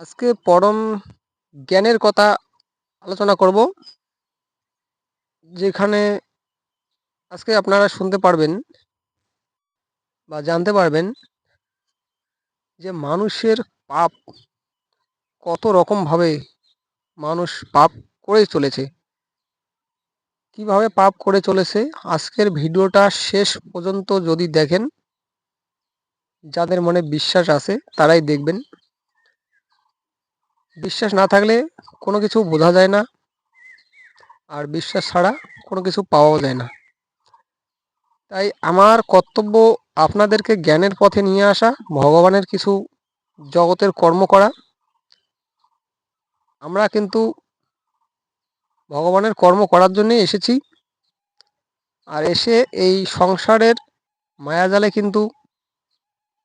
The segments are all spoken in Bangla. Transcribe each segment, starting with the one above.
আজকে পরম জ্ঞানের কথা আলোচনা করব, যেখানে আজকে আপনারা শুনতে পারবেন বা জানতে পারবেন যে মানুষের পাপ কত রকমভাবে মানুষ পাপ করে চলেছে। কিভাবে পাপ করে চলেছে আজকের ভিডিওটা শেষ পর্যন্ত যদি দেখেন, যাদের মনে বিশ্বাস আছে তারাই দেখবেন। বিশ্বাস না থাকলে কোনো কিছু বোঝা যায় না, আর বিশ্বাস ছাড়া কোনো কিছু পাওয়াও যায় না। তাই আমার কর্তব্য আপনাদেরকে জ্ঞানের পথে নিয়ে আসা, ভগবানের কিছু জগতের কর্ম করা। আমরা কিন্তু ভগবানের কর্ম করার জন্যই এসেছি, আর এসে এই সংসারের মায়াজালে কিন্তু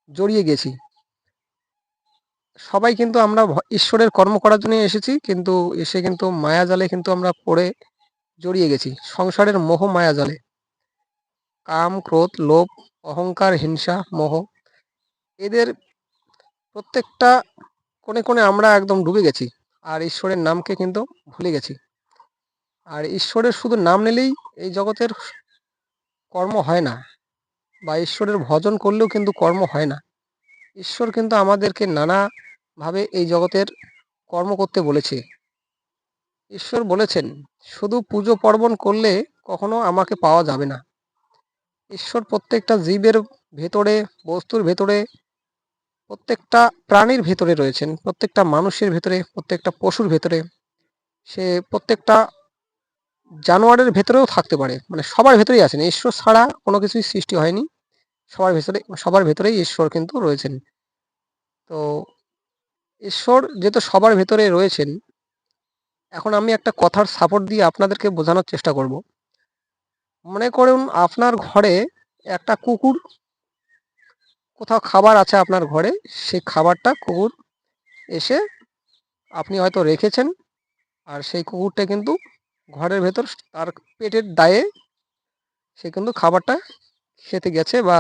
জড়িয়ে গেছি। সবাই কিন্তু আমরা ঈশ্বরের কর্ম করার জন্যই এসেছি, কিন্তু এসে কিন্তু মায়াজালে কিন্তু আমরা পড়ে জড়িয়ে গেছি, সংসারের মোহ মায়াজালে। কাম, ক্রোধ, লোভ, অহংকার, হিংসা, মোহ, এদের প্রত্যেকটা কোণে কোণে আমরা একদম ডুবে গেছি, আর ঈশ্বরের নামকে কিন্তু ভুলে গেছি। আর ঈশ্বরের শুধু নাম নিলেই এই জগতের কর্ম হয় না, বা ঈশ্বরের ভজন করলেও কিন্তু কর্ম হয় না। ঈশ্বর কিন্তু আমাদেরকে নানাভাবে এই জগতের কর্ম করতে বলেছে। ঈশ্বর বলেছেন, শুধু পুজো পার্বণ করলে কখনো আমাকে পাওয়া যাবে না। ঈশ্বর প্রত্যেকটা জীবের ভেতরে, বস্তুর ভেতরে, প্রত্যেকটা প্রাণীর ভেতরে রয়েছেন, প্রত্যেকটা মানুষের ভেতরে, প্রত্যেকটা পশুর ভেতরে, সে প্রত্যেকটা জানোয়ারের ভেতরেও থাকতে পারে, মানে সবার ভেতরেই আছেন। ঈশ্বর ছাড়া কোনো কিছুই সৃষ্টি হয়নি, সবার ভেতরেই ঈশ্বর কিন্তু রয়েছেন। তো ঈশ্বর যেহেতু সবার ভেতরে রয়েছেন, এখন আমি একটা কথার সাপোর্ট দিয়ে আপনাদেরকে বোঝানোর চেষ্টা করব। মনে করুন আপনার ঘরে একটা কুকুর, কোথাও খাবার আছে আপনার ঘরে, সেই খাবারটা কুকুর এসে আপনি হয়তো রেখেছেন, আর সেই কুকুরটা কিন্তু ঘরের ভেতর তার পেটের দায়ে সে কিন্তু খাবারটা খেতে গেছে, বা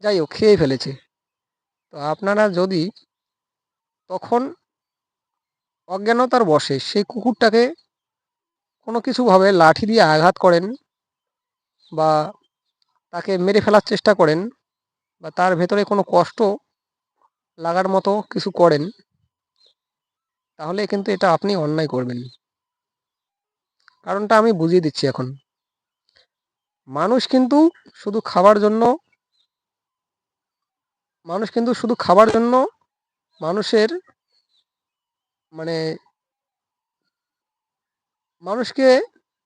যাই হোক খেয়ে ফেলেছে। তো আপনারা যদি তখন অজ্ঞানতার বশে সেই কুকুরটাকে কোনো কিছুভাবে লাঠি দিয়ে আঘাত করেন, বা তাকে মেরে ফেলার চেষ্টা করেন, বা তার ভেতরে কোনো কষ্ট লাগার মতো কিছু করেন, তাহলে কিন্তু এটা আপনি অন্যায় করবেন। কারণটা আমি বুঝিয়ে দিচ্ছি এখন। মানুষ কিন্তু শুধু খাবার জন্য মানুষ কিন্তু শুধু খাবার জন্য মানুষের মানে মানুষকে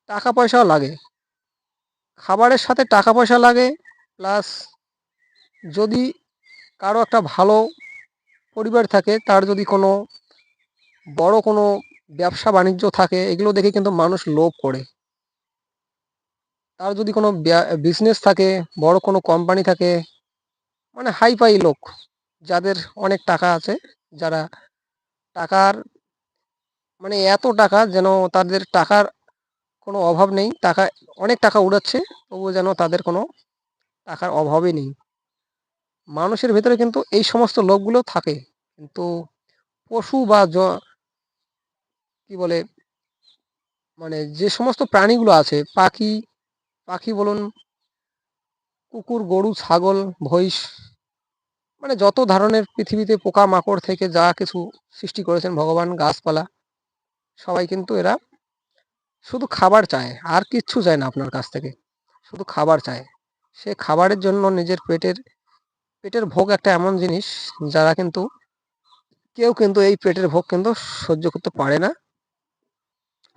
টাকা পয়সাও লাগে, খাবারের সাথে টাকা পয়সা লাগে। প্লাস যদি কারো একটা ভালো পরিবার থাকে, তার যদি কোনো বড় কোনো ব্যবসা বাণিজ্য থাকে, এগুলো দেখে কিন্তু মানুষ লোভ করে। তার যদি কোনো বিজনেস থাকে, বড় কোনো কোম্পানি থাকে, মানে হাইফাই লোক, যাদের অনেক টাকা আছে, যারা টাকার মানে এত টাকা যেন তাদের টাকার কোনো অভাব নেই, টাকা অনেক টাকা উড়াচ্ছে, তবুও যেন তাদের কোনো টাকার অভাবই নেই। মানুষের ভেতরে কিন্তু এই সমস্ত লোকগুলো থাকে, কিন্তু পশু বা কি বলে, মানে যে সমস্ত প্রাণীগুলো আছে, পাখি পাখি বলুন, কুকুর, গরু, ছাগল, মহিষ, মানে যত ধরনের পৃথিবীতে পোকামাকড় থেকে যা কিছু সৃষ্টি করেছেন ভগবান, গাছপালা, সবাই কিন্তু এরা শুধু খাবার চায়, আর কিচ্ছু চায় না আপনার কাছ থেকে, শুধু খাবার চায়। সে খাবারের জন্য নিজের পেটের পেটের ভোগ একটা এমন জিনিস, যারা কিন্তু কেউ কিন্তু এই পেটের ভোগ কিন্তু সহ্য করতে পারে না।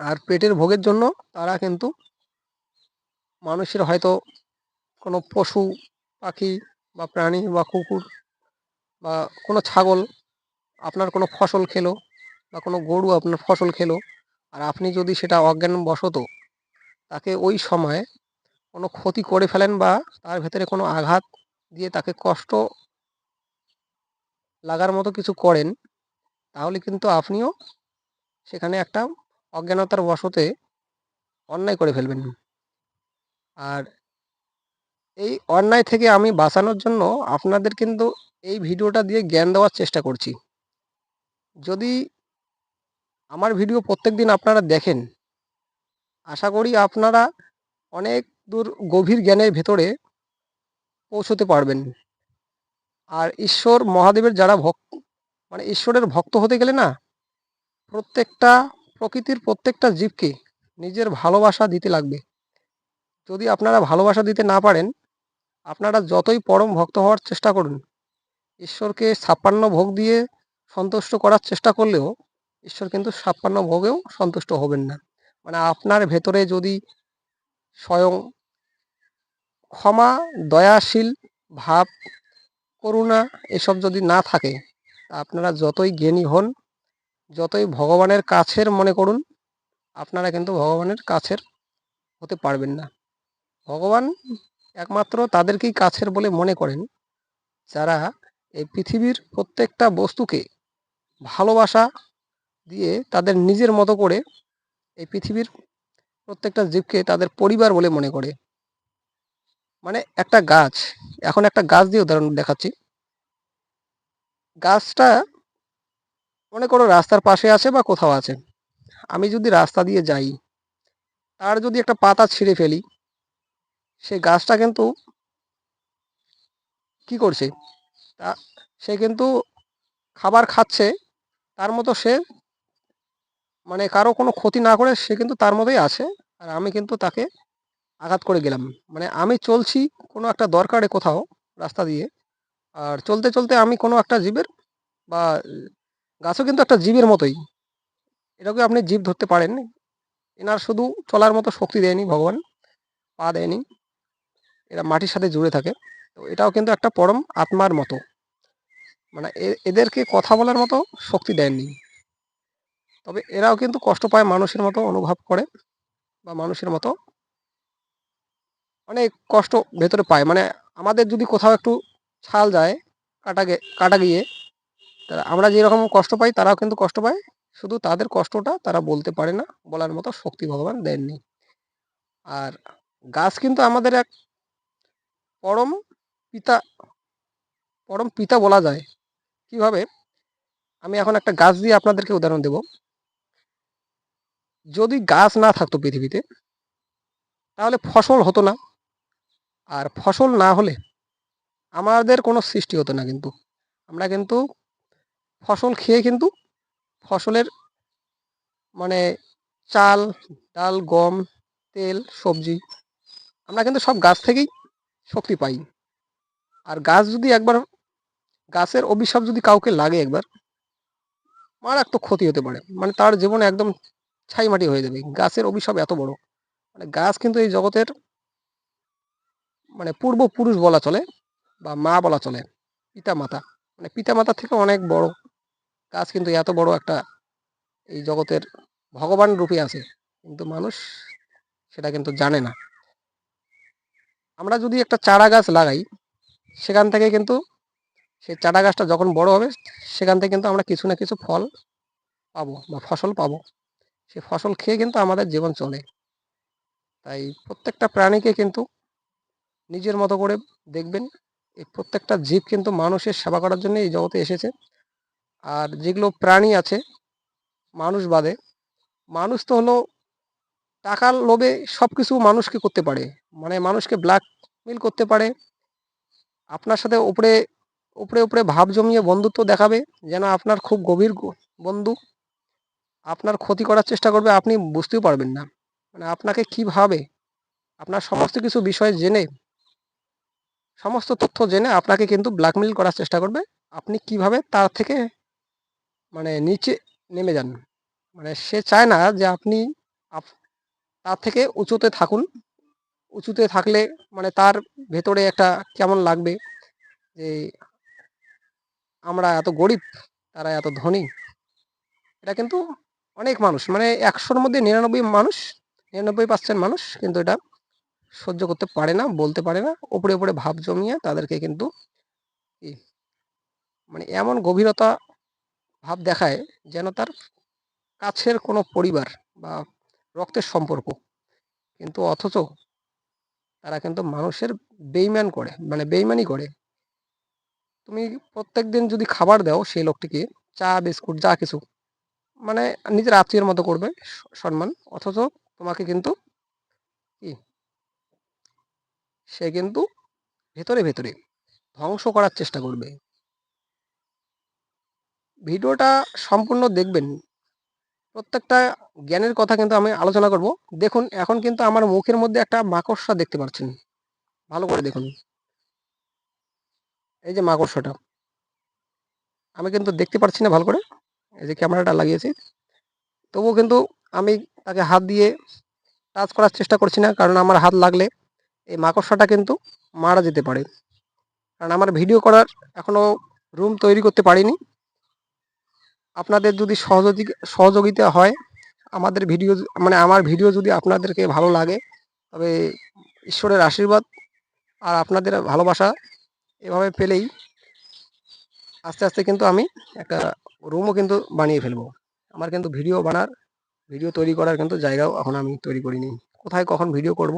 আর পেটের ভোগের জন্য তারা কিন্তু মানুষের হয়তো কোনো পশু পাখি বা প্রাণী বা কুকুর বা কোনো ছাগল আপনার কোনো ফসল খেলো, বা কোনো গরু আপনার ফসল খেলো, আর আপনি যদি সেটা অজ্ঞানবশত তাকে ওই সময় কোনো ক্ষতি করে ফেলেন, বা তার ভেতরে কোনো আঘাত দিয়ে তাকে কষ্ট লাগার মতো কিছু করেন, তাহলে কিন্তু আপনিও সেখানে একটা অজ্ঞানতার বশতে অন্যায় করে ফেলবেন। আর এই অন্যায় থেকে আমি বাঁচানোর জন্য আপনাদের কিন্তু এই ভিডিওটা দিয়ে জ্ঞান দেওয়ার চেষ্টা করছি। যদি আমার ভিডিও প্রত্যেকদিন আপনারা দেখেন, আশা করি আপনারা অনেক দূর গভীর জ্ঞানের ভেতরে পৌঁছতে পারবেন। আর ঈশ্বর মহাদেবের যারা মানে ঈশ্বরের ভক্ত হতে গেলে না, প্রত্যেকটা প্রকৃতির প্রত্যেকটা জীবকে নিজের ভালোবাসা দিতে লাগবে। যদি আপনারা ভালোবাসা দিতে না পারেন, আপনারা যতই পরম ভক্ত হওয়ার চেষ্টা করুন, ঈশ্বরকে 56 ভোগ দিয়ে সন্তুষ্ট করার চেষ্টা করলেও ঈশ্বর কিন্তু 56 ভোগেও সন্তুষ্ট হবেন না। মানে আপনার ভেতরে যদি স্বয়ং ক্ষমা, দয়াশীল ভাব, করুণা এসব যদি না থাকে, আপনারা যতই জ্ঞানী হন, যতই ভগবানের কাছের মনে করুন, আপনারা কিন্তু ভগবানের কাছের হতে পারবেন না। ভগবান একমাত্র তাদেরকেই কাছের বলে মনে করেন যারা এই পৃথিবীর প্রত্যেকটা বস্তুকে ভালোবাসা দিয়ে তাদের নিজের মতো করে এই পৃথিবীর প্রত্যেকটা জীবকে তাদের পরিবার বলে মনে করে। মানে একটা গাছ, এখন একটা গাছ দিয়ে উদাহরণ দেখাচ্ছি। গাছটা মনে করো রাস্তার পাশে আছে বা কোথাও আছে। আমি যদি রাস্তা দিয়ে যাই, তার যদি একটা পাতা ছিঁড়ে ফেলি, সেই গাছটা কিন্তু কি করছে, তা সে কিন্তু খাবার খাচ্ছে, তার মতো সে মানে কারো কোনো ক্ষতি না করে সে কিন্তু তার মতোই আছে। আর আমি কিন্তু তাকে আঘাত করে গেলাম। মানে আমি চলছি কোনো একটা দরকারে কোথাও রাস্তা দিয়ে, আর চলতে চলতে আমি কোনো একটা জীবের বা গাছও কিন্তু একটা জীবের মতোই, এটাকে আপনি জীব ধরতে পারেন। এনার শুধু চলার মতো শক্তি দেয়নি ভগবান, পা দেয়নি, এরা মাটির সাথে জুড়ে থাকে। তো এটাও কিন্তু একটা পরম আত্মার মতো, মানে এদেরকে কথা বলার মতো শক্তি দেননি। তবে এরাও কিন্তু কষ্ট পায়, মানুষের মতো অনুভব করে বা মানুষের মতো অনেক কষ্ট ভেতরে পায়। মানে আমাদের যদি কোথাও একটু ছাল যায়, কাটা গিয়ে, তারা আমরা যেরকম কষ্ট পাই তারাও কিন্তু কষ্ট পায়, শুধু তাদের কষ্টটা তারা বলতে পারে না, বলার মতো শক্তি ভগবান দেননি। আর গাছ কিন্তু আমাদের এক পরম পিতা, পরম পিতা বলা যায়। কিভাবে, আমি এখন একটা গাছ দিয়ে আপনাদেরকে উদাহরণ দেব। যদি গাছ না থাকতো পৃথিবীতে, তাহলে ফসল হতো না। আর ফসল না হলে আমাদের কোনো সৃষ্টি হতো না। কিন্তু আমরা কিন্তু ফসল খেয়ে কিন্তু ফসলের মানে চাল, ডাল, গম, তেল, সবজি আমরা কিন্তু সব গাছ থেকেই শক্তি পাই। আর গাছ যদি একবার, গাছের অভিশাপ যদি কাউকে লাগে একবার, মারাত্মক ক্ষতি হতে পারে। মানে তার জীবনে একদম ছাই মাটি হয়ে যাবে। গাছের অভিশাপ এত বড়। মানে গাছ কিন্তু এই জগতের মানে পূর্বপুরুষ বলা চলে বা মা বলা চলে, পিতা মাতা। মানে পিতা মাতা থেকে অনেক বড় গাছ কিন্তু এত বড় একটা এই জগতের ভগবান রূপে আছে, কিন্তু মানুষ সেটা কিন্তু জানে না। আমরা যদি একটা চারা গাছ লাগাই, সেখান থেকে কিন্তু সেই চারা গাছটা যখন বড় হবে, সেখান থেকে কিন্তু আমরা কিছু না কিছু ফল পাবো বা ফসল পাবো। সেই ফসল খেয়ে কিন্তু আমাদের জীবন চলে। তাই প্রত্যেকটা প্রাণীকে কিন্তু নিজের মতো করে দেখবেন। এই প্রত্যেকটা জীব কিন্তু মানুষের সেবা করার জন্য এই জগতে এসেছে। আর যেগুলো প্রাণী আছে মানুষ বাদে, মানুষ তো হলো টাকার লোভে সব কিছু মানুষকে করতে পারে। মানে মানুষকে ব্ল্যাকমেল করতে পারে, আপনার সাথে উপরে উপরে উপরে ভাব জমিয়ে বন্ধুত্ব দেখাবে, যেন আপনার খুব গভীর বন্ধু। আপনার ক্ষতি করার চেষ্টা করবে, আপনি বুঝতেও পারবেন না। মানে আপনাকে কীভাবে, আপনার সমস্ত কিছু বিষয় জেনে, সমস্ত তথ্য জেনে আপনাকে কিন্তু ব্ল্যাকমেল করার চেষ্টা করবে। আপনি কিভাবে তার থেকে মানে নিচে নেমে যান। মানে সে চায় না যে আপনি তার থেকে উঁচুতে থাকুন। উঁচুতে থাকলে মানে তার ভেতরে একটা কেমন লাগবে যে আমরা এত গরিব, তারা এত ধনী। এটা কিন্তু অনেক মানুষ, মানে 100-র মধ্যে 99 মানুষ, 99% মানুষ কিন্তু এটা সহ্য করতে পারে না, বলতে পারে না। উপরে উপরে ভাব জমিয়ে তাদেরকে কিন্তু মানে এমন গভীরতা ভাব দেখায় যেন তার কাছের কোনো পরিবার বা রক্তের সম্পর্ক। কিন্তু অথচ তারা কিন্তু মানুষের বেইমান করে, মানে বেইমানি করে। তুমি প্রত্যেকদিন যদি খাবার দাও সেই লোকটিকে, চা বিস্কুট যা কিছু, মানে নিজের আত্মীয়ের মতো করবে সম্মান, অথচ তোমাকে কিন্তু কি সে কিন্তু ভেতরে ভেতরে ধ্বংস করার চেষ্টা করবে। ভিডিওটা সম্পূর্ণ দেখবেন, প্রত্যেকটা জ্ঞানের কথা কিন্তু আমি আলোচনা করব। দেখুন এখন কিন্তু আমার মুখের মধ্যে একটা মাকড়সা দেখতে পাচ্ছেন, ভালো করে দেখুন। এই যে মাকড়সাটা, আমি কিন্তু দেখতে পাচ্ছি না ভালো করে, এই যে ক্যামেরাটা লাগিয়েছি, তবুও কিন্তু আমি তাকে হাত দিয়ে টাচ করার চেষ্টা করছি না, কারণ আমার হাত লাগলে এই মাকড়সাটা কিন্তু মারা যেতে পারে। কারণ আমার ভিডিও করার এখনো রুম তৈরি করতে পারিনি। আপনাদের যদি সহযোগিতা হয়, আমাদের ভিডিও মানে আমার ভিডিও যদি আপনাদেরকে ভালো লাগে, তবে ঈশ্বরের আশীর্বাদ আর আপনাদের ভালোবাসা এভাবে পেলেই আস্তে আস্তে কিন্তু আমি একটা রুমও কিন্তু বানিয়ে ফেলবো। আমার কিন্তু ভিডিও তৈরি করার কিন্তু জায়গাও এখন আমি তৈরি করিনি। কোথায় কখন ভিডিও করব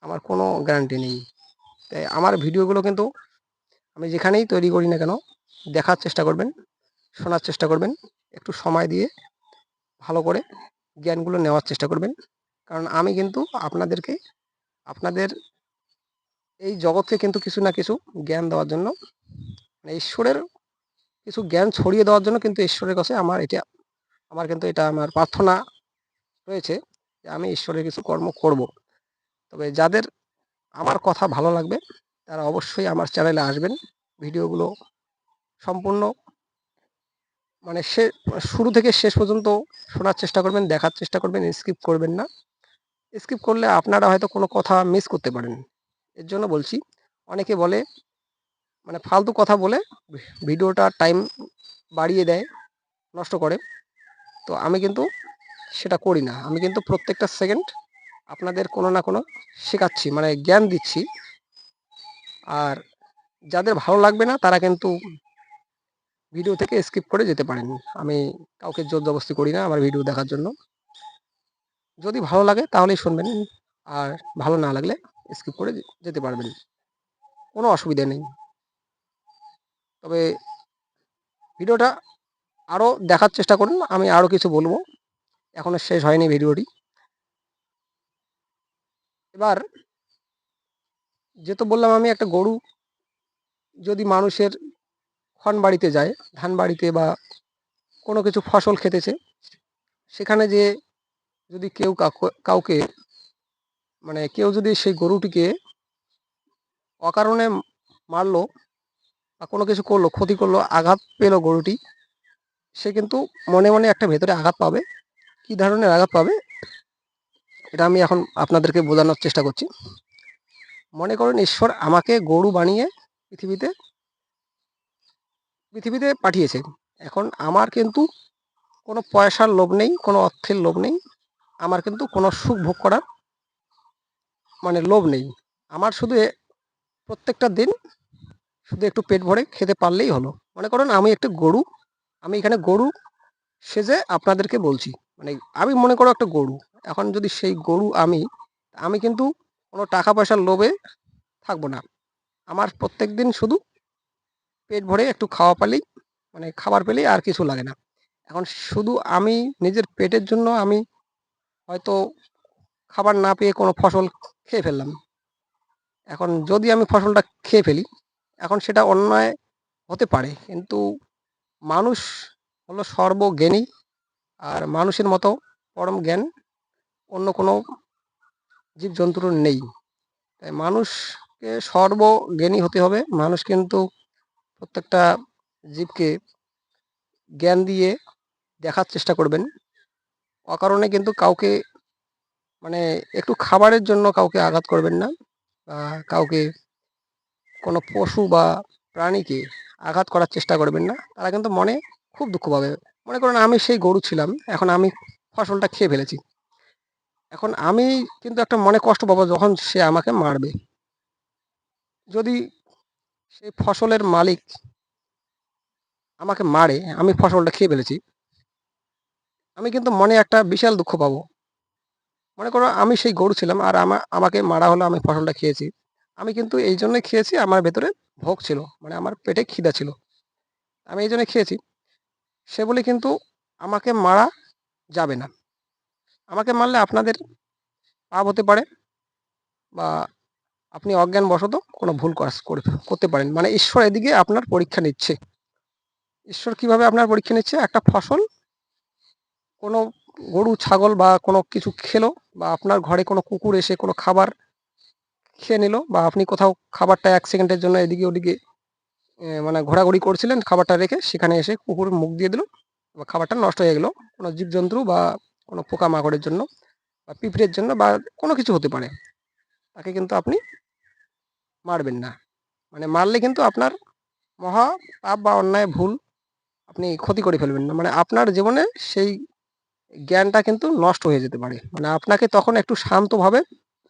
আমার কোনো গ্যারান্টি নেই। তাই আমার ভিডিওগুলো কিন্তু আমি যেখানেই তৈরি করি না কেন, দেখার চেষ্টা করবেন, শোনার চেষ্টা করবেন, একটু সময় দিয়ে ভালো করে জ্ঞানগুলো নেওয়ার চেষ্টা করবেন। কারণ আমি কিন্তু আপনাদেরকে আপনাদের এই জগৎকে কিন্তু কিছু না কিছু জ্ঞান দেওয়ার জন্য, মানে ঈশ্বরের কিছু জ্ঞান ছড়িয়ে দেওয়ার জন্য কিন্তু ঈশ্বরের কাছে আমার কিন্তু এটা আমার প্রার্থনা রয়েছে যে আমি ঈশ্বরের কিছু কর্ম করব। তবে যাদের আমার কথা ভালো লাগবে তারা অবশ্যই আমার চ্যানেলে আসবেন, ভিডিওগুলো সম্পূর্ণ মানে শুরু থেকে শেষ পর্যন্ত শোনার চেষ্টা করবেন, দেখার চেষ্টা করবেন, স্কিপ করবেন না। স্কিপ করলে আপনারা হয়তো কোনো কথা মিস করতে পারেন। এর জন্য বলছি, অনেকে বলে মানে ফালতু কথা বলে ভিডিওটা টাইম বাড়িয়ে দেয়, নষ্ট করে। তো আমি কিন্তু সেটা করি না। আমি কিন্তু প্রত্যেকটা সেকেন্ড আপনাদের কোনো না কোনো শেখাচ্ছি, মানে জ্ঞান দিচ্ছি। আর যাদের ভালো লাগবে না তারা কিন্তু ভিডিও থেকে স্কিপ করে যেতে পারেন। আমি কাউকে জোর জবরদস্তি করি না আমার ভিডিও দেখার জন্য। যদি ভালো লাগে তাহলেই শুনবেন, আর ভালো না লাগলে স্কিপ করে যেতে পারবেন, কোনো অসুবিধা নেই। তবে ভিডিওটা আরও দেখার চেষ্টা করুন, আমি আরও কিছু বলবো, এখনো শেষ হয়নি ভিডিওটি। এবার যেহেতু বললাম আমি একটা গরু যদি মানুষের খন বাড়িতে যায়, ধান বাড়িতে বা কোনো কিছু ফসল খেতেছে, সেখানে যে যদি কেউ কাউকে মানে কেউ যদি সেই গরুটিকে অকারণে মারলো বা কোনো কিছু করলো, ক্ষতি করলো, আঘাত পেলো গরুটি, সে কিন্তু মনে মনে একটা ভেতরে আঘাত পাবে। কী ধরনের আঘাত পাবে এটা আমি এখন আপনাদেরকে বোঝানোর চেষ্টা করছি। মনে করুন ঈশ্বর আমাকে গরু বানিয়ে পৃথিবীতে পৃথিবীতে পাঠিয়েছে। এখন আমার কিন্তু কোনো পয়সার লোভ নেই, কোনো অর্থের লোভ নেই, আমার কিন্তু কোনো সুখ ভোগ করার মানে লোভ নেই। আমার শুধু প্রত্যেকটা দিন শুধু একটু পেট ভরে খেতে পারলেই হলো। মনে করুন আমি একটা গরু, আমি এখানে গরু সেজে আপনাদেরকে বলছি, মানে আমি মনে করো একটা গরু। এখন যদি সেই গরু আমি কিন্তু কোনো টাকা পয়সার লোভে থাকবো না। আমার প্রত্যেক দিন শুধু পেট ভরে একটু খাওয়া পেলেই, মানে খাবার পেলেই আর কিছু লাগে না। এখন শুধু আমি নিজের পেটের জন্য আমি হয়তো খাবার না পেয়ে কোনো ফসল খেয়ে ফেললাম। এখন যদি আমি ফসলটা খেয়ে ফেলি, এখন সেটা অন্যায় হতে পারে, কিন্তু মানুষ হলো সর্বজ্ঞানী, আর মানুষের মতো পরম জ্ঞান অন্য কোনো জীবজন্তুর নেই। তাই মানুষকে সর্বজ্ঞানী হতে হবে। মানুষ কিন্তু প্রত্যেকটা জীবকে জ্ঞান দিয়ে দেখার চেষ্টা করবেন। অকারণে কিন্তু কাউকে মানে একটু খাবারের জন্য কাউকে আঘাত করবেন না, বা কাউকে কোনো পশু বা প্রাণীকে আঘাত করার চেষ্টা করবেন না। তারা কিন্তু মনে খুব দুঃখ পাবে। মনে করুন আমি সেই গরু ছিলাম, এখন আমি ফসলটা খেয়ে ফেলেছি। এখন আমি কিন্তু একটা মনে কষ্ট পাবো যখন সে আমাকে মারবে। যদি সেই ফসলের মালিক আমাকে মারে, আমি ফসলটা খেয়ে ফেলেছি, আমি কিন্তু মনে একটা বিশাল দুঃখ পাবো। মনে করো আমি সেই গরু ছিলাম আর আমাকে মারা হলো, আমি ফসলটা খেয়েছি। আমি কিন্তু এই জন্যই খেয়েছি, আমার ভেতরে ভোগ ছিল, মানে আমার পেটে খিদা ছিল, আমি এই জন্য খেয়েছি। সে বলে কিন্তু আমাকে মারা যাবে না। আমাকে মারলে আপনাদের পাপ হতে পারে, বা আপনি অজ্ঞানবশত কোনো ভুল কাজ করতে পারেন। মানে ঈশ্বর এদিকে আপনার পরীক্ষা নিচ্ছে। ঈশ্বর কিভাবে আপনার পরীক্ষা নিচ্ছে? একটা ফসল কোনো গরু ছাগল বা কোনো কিছু খেলো, বা আপনার ঘরে কোনো কুকুর এসে কোনো খাবার খেয়ে নিল, বা আপনি কোথাও খাবারটা 1 সেকেন্ডের জন্য এদিকে ওদিকে মানে ঘোরাঘুরি করছিলেন খাবারটা রেখে, সেখানে এসে কুকুর মুখ দিয়ে দিল, বা খাবারটা নষ্ট হয়ে গেল কোনো জীবজন্তু বা কোনো পোকামাকড়ের জন্য বা পিঁপড়ের জন্য বা কোনো কিছু হতে পারে। তাকে কিন্তু আপনি মারবেন না। মানে মারলে কিন্তু আপনার মহা পাপ বা অন্যায় ভুল আপনি ক্ষতি করে ফেলবেন না। মানে আপনার জীবনে সেই জ্ঞানটা কিন্তু নষ্ট হয়ে যেতে পারে। মানে আপনাকে তখন একটু শান্তভাবে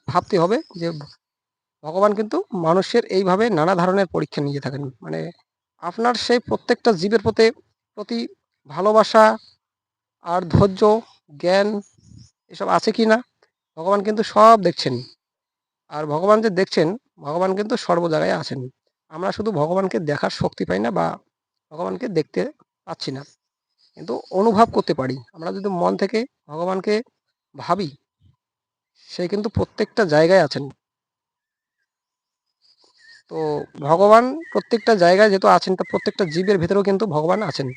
ভাবতে হবে যে ভগবান কিন্তু মানুষের এইভাবে নানা ধরনের পরীক্ষা নিয়ে থাকেন। মানে আপনার সেই প্রত্যেকটা জীবের প্রতি ভালোবাসা আর ধৈর্য, জ্ঞান এসব আছে কি না ভগবান কিন্তু সব দেখছেন। আর ভগবান যে দেখছেন, ভগবান কিন্তু সর্ব জায়গায় আছেন। আমরা শুধু ভগবানকে দেখার শক্তি পাই না, বা ভগবানকে দেখতে পাচ্ছি না, কিন্তু অনুভব করতে পারি। আমরা যদি মন থেকে ভগবানকে ভাবি, সে কিন্তু প্রত্যেকটা জায়গায় আছেন। তো ভগবান প্রত্যেকটা জায়গায় যেহেতু আছেন, তো প্রত্যেকটা জীবের ভেতরেও কিন্তু ভগবান আছেন।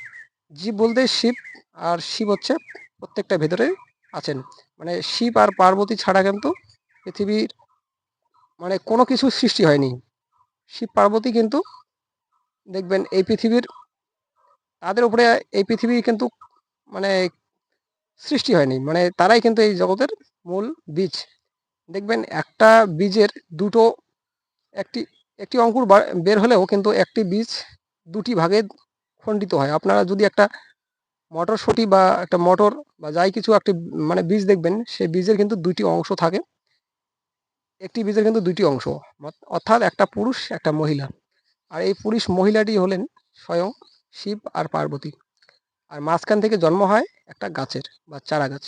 জীব বলতে শিব, আর শিব হচ্ছে প্রত্যেকটা ভেতরে আছেন। মানে শিব আর পার্বতী ছাড়া কিন্তু পৃথিবীর মানে কোনো কিছু সৃষ্টি হয়নি। শিব পার্বতী কিন্তু দেখবেন এই পৃথিবীর, তাদের উপরে এই পৃথিবী কিন্তু মানে সৃষ্টি হয়নি। মানে তারাই কিন্তু এই জগতের মূল বীজ। দেখবেন একটা বীজের দুটো, একটি একটি অঙ্কুর বের হলেও কিন্তু একটি বীজ দুটি ভাগে খণ্ডিত হয়। আপনারা যদি একটা মটরশুঁটি বা একটা মটর বা যাই কিছু একটি মানে বীজ দেখবেন, সেই বীজের কিন্তু ২টি অংশ থাকে। একটি বীজের কিন্তু ২টি অংশ, অর্থাৎ একটা পুরুষ একটা মহিলা। আর এই পুরুষ মহিলাটি হলেন স্বয়ং শিব আর পার্বতী। আর মাঝখান থেকে জন্ম হয় একটা গাছের বা চারা গাছ।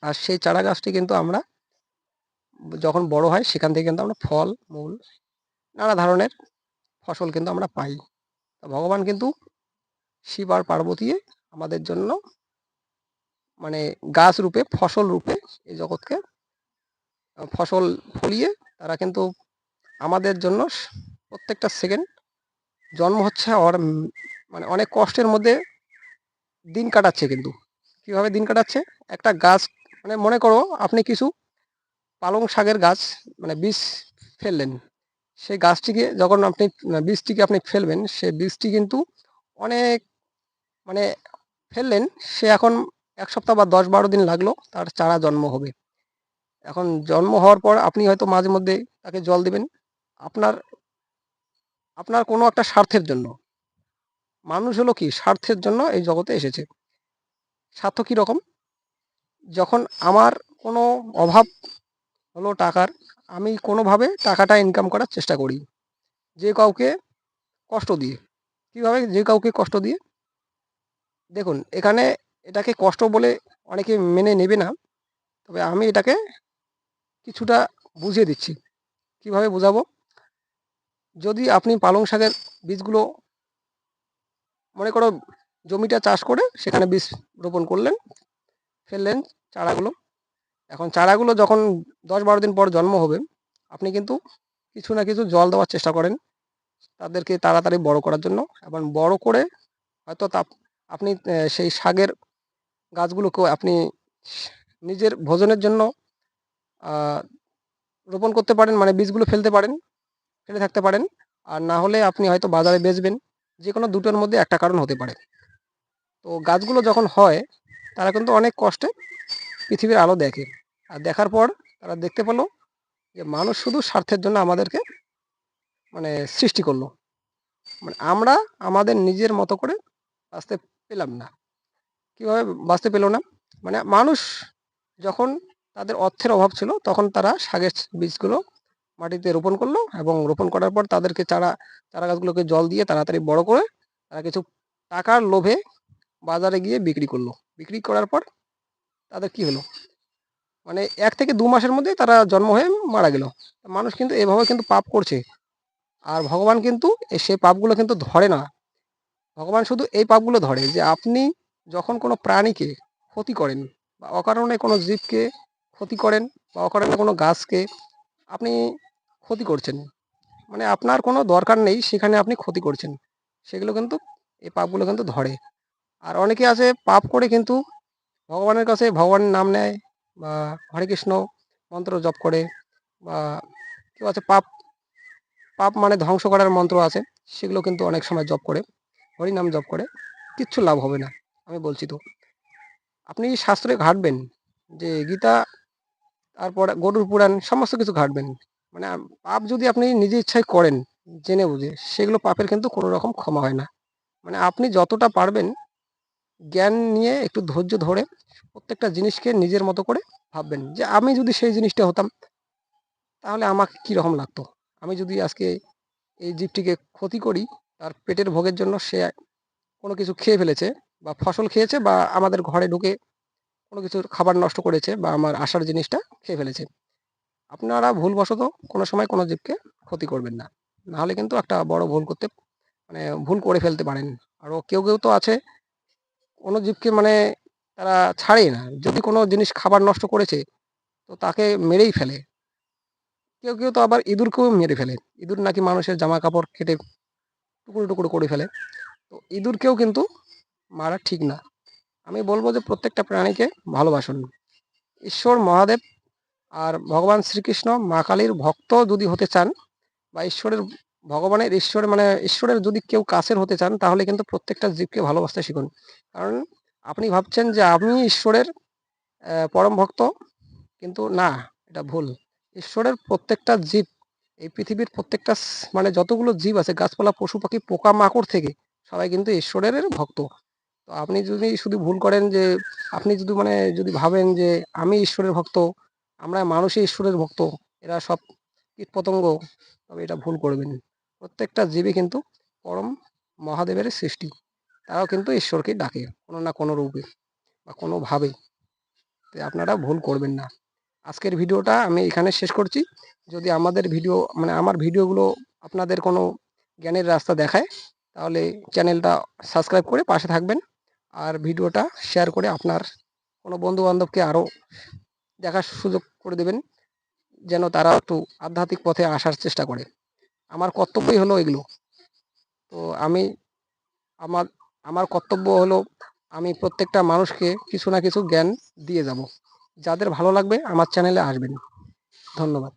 আর সেই চারা গাছটি কিন্তু আমরা যখন বড় হয়, সেখান থেকে কিন্তু আমরা ফল মূল নানা ধরনের ফসল কিন্তু আমরা পাই। ভগবান কিন্তু শিব আর পার্বতী আমাদের জন্য মানে গাছ রূপে, ফসল রূপে এই জগৎকে ফসল ফলিয়ে তারা কিন্তু আমাদের জন্য প্রত্যেকটা সেকেন্ড জন্ম হচ্ছে, আর মানে অনেক কষ্টের মধ্যে দিন কাটাচ্ছে। কিন্তু কিভাবে দিন কাটাচ্ছে? একটা গাছ, মানে মনে করো আপনি কিছু পালং শাকের গাছ মানে বীজ ফেললেন, সেই গাছটিকে যখন আপনি বীজটিকে আপনি ফেলবেন, সেই বীজটি কিন্তু অনেক মানে ফেললেন, সে এখন 1 সপ্তাহ বা 10-12 দিন লাগলো তার চারা জন্ম হবে। এখন জন্ম হওয়ার পর আপনি হয়তো মাঝে মধ্যে তাকে জল দিবেন, আপনার আপনার কোনো একটা স্বার্থের জন্য। মানুষ হলো কি স্বার্থের জন্য এই জগতে এসেছে। স্বার্থ কীরকম? যখন আমার কোনো অভাব হলো টাকার, আমি কোনোভাবে টাকাটা ইনকাম করার চেষ্টা করি, যে কাউকে কষ্ট দিয়ে। কীভাবে যে কাউকে কষ্ট দিয়ে? দেখুন এখানে এটাকে কষ্ট বলে অনেকে মেনে নেবে না, তবে আমি এটাকে কিছুটা বুঝিয়ে দিচ্ছি। কিভাবে বোঝাবো? যদি আপনি পালং শাকের বীজগুলো মনে করো জমিটা চাষ করে সেখানে বীজ রোপণ করলেন, ফেললেন চারাগুলো। এখন চারাগুলো যখন 10-12 দিন পর জন্ম হবে, আপনি কিন্তু কিছু না কিছু জল দেওয়ার চেষ্টা করেন তাদেরকে তাড়াতাড়ি বড় করার জন্য। এবং বড় করে হয়তো আপনি সেই শাকের গাছগুলোকেও আপনি নিজের ভোজনের জন্য রোপণ করতে পারেন, মানে বীজগুলো ফেলতে পারেন, ফেলে থাকতে পারেন। আর না হলে আপনি হয়তো বাজারে বেচবেন। যে কোনো দুটোর মধ্যে একটা কারণ হতে পারে। তো গাছগুলো যখন হয়, তারা কিন্তু অনেক কষ্টে পৃথিবীর আলো দেখে। আর দেখার পর তারা দেখতে পেল যে মানুষ শুধু স্বার্থের জন্য আমাদেরকে মানে সৃষ্টি করলো। মানে আমরা আমাদের নিজের মতো করে বাঁচতে পেলাম না। কীভাবে বাঁচতে পেল না? মানে মানুষ যখন তাদের অর্থের অভাব ছিল, তখন তারা শাকের বীজগুলো মাটিতে রোপণ করলো, এবং রোপণ করার পর তাদেরকে চারা গাছগুলোকে জল দিয়ে তাড়াতাড়ি বড় করে তারা কিছু টাকার লোভে বাজারে গিয়ে বিক্রি করলো। বিক্রি করার পর তাদের কি হলো? মানে 1 থেকে 2 মাসের মধ্যেই তারা জন্ম হয়ে মারা গেল। মানুষ কিন্তু এভাবে কিন্তু পাপ করছে। আর ভগবান কিন্তু সেই পাপগুলো কিন্তু ধরে না। ভগবান শুধু এই পাপগুলো ধরে যে আপনি যখন কোনো প্রাণীকে ক্ষতি করেন বা অকারণে কোনো জীবকে ক্ষতি করেন বা অকারণে কোনো গাছকে আপনি ক্ষতি করছেন, মানে আপনার কোনো দরকার নেই সেখানে আপনি ক্ষতি করছেন, সেগুলো কিন্তু এই পাপগুলো কিন্তু ধরে। আর অনেকে আছে পাপ করে কিন্তু ভগবানের কাছে ভগবানের নাম নেয় বা হরে কৃষ্ণ মন্ত্র জপ করে, বা কেউ আছে পাপ পাপ মানে ধ্বংস করার মন্ত্র আছে, সেগুলো কিন্তু অনেক সময় জপ করে, হরিনাম জপ করে, কিচ্ছু লাভ হবে না। আমি বলছি তো, আপনি শাস্ত্রে ঘাঁটবেন যে গীতা, তারপর গরুর পুরাণ সমস্ত কিছু ঘাঁটবেন, মানে পাপ যদি আপনি নিজে ইচ্ছায় করেন জেনে বুঝে, সেগুলো পাপের কিন্তু কোনো রকম ক্ষমা হয় না। মানে আপনি যতটা পারবেন জ্ঞান নিয়ে একটু ধৈর্য ধরে প্রত্যেকটা জিনিসকে নিজের মতো করে ভাববেন যে আমি যদি সেই জিনিসটা হতাম তাহলে আমাকে কী রকম লাগতো। আমি যদি আজকে এই জীবটিকে ক্ষতি করি, তার পেটের ভোগের জন্য সে কোনো কিছু খেয়ে ফেলেছে বা ফসল খেয়েছে বা আমাদের ঘরে ঢুকে কোনো কিছুর খাবার নষ্ট করেছে বা আমার আশার জিনিসটা খেয়ে ফেলেছে। আপনারা ভুলবশত কোনো সময় কোনো জীবকে ক্ষতি করবেন না। নাহলে কিন্তু একটা বড় ভুল করতে, মানে ভুল করে ফেলতে পারেন। আরও কেউ তো আছে কোনো জীবকে মানে তারা ছাড়েই না। যদি কোনো জিনিস খাবার নষ্ট করেছে তো তাকে মেরেই ফেলে। কেউ তো আবার ইঁদুরকেও মেরে ফেলে। ইঁদুর নাকি মানুষের জামাকাপড় কেটে টুকরো করে ফেলে। তো ইঁদুরকেও কিন্তু মারা ঠিক না। আমি বলব যে প্রত্যেকটা প্রাণীকে ভালোবাসুন। ঈশ্বর মহাদেব আর ভগবান শ্রীকৃষ্ণ মা কালীর ভক্ত যদি হতে চান বা ঈশ্বরের মানে ঈশ্বরের যদি কেউ কাছের হতে চান তাহলে কিন্তু প্রত্যেকটা জীবকে ভালোবাসতে শিখুন। কারণ আপনি ভাবছেন যে আমি ঈশ্বরের পরম ভক্ত, কিন্তু না, এটা ভুল। ঈশ্বরের প্রত্যেকটা জীব, এই পৃথিবীর প্রত্যেকটা মানে যতগুলো জীব আছে গাছপালা পশু পাখি পোকামাকড় থেকে সবাই কিন্তু ঈশ্বরের ভক্ত। তো আপনি যদি শুধু ভুল করেন যে আপনি যদি ভাবেন যে আমি ঈশ্বরের ভক্ত, আমরা মানুষই ঈশ্বরের ভক্ত, এরা সব কীটপতঙ্গ, তবে এটা ভুল করবেন। প্রত্যেকটা জীবই কিন্তু পরম মহাদেবের সৃষ্টি। তারাও কিন্তু ঈশ্বরকে ডাকে কোনো না কোনো রূপে বা কোনোভাবে। তো আপনারা ভুল করবেন না। আজকের ভিডিওটা আমি এখানে শেষ করছি। যদি আমার ভিডিওগুলো আপনাদের কোনো জ্ঞানের রাস্তা দেখায় তাহলে চ্যানেলটা সাবস্ক্রাইব করে পাশে থাকবেন। আর ভিডিওটা শেয়ার করে আপনার কোনো বন্ধু-বান্ধবকে আরও দেখার সুযোগ করে দেবেন, যেন তারা একটু আধ্যাত্মিক পথে আসার চেষ্টা করে। আমার কর্তব্যই হলো এগুলো। তো আমি আমার আমার কর্তব্য হলো আমি প্রত্যেকটা মানুষকে কিছু না কিছু জ্ঞান দিয়ে যাব। যাদের ভালো লাগবে আমার চ্যানেলে আসবেন। ধন্যবাদ।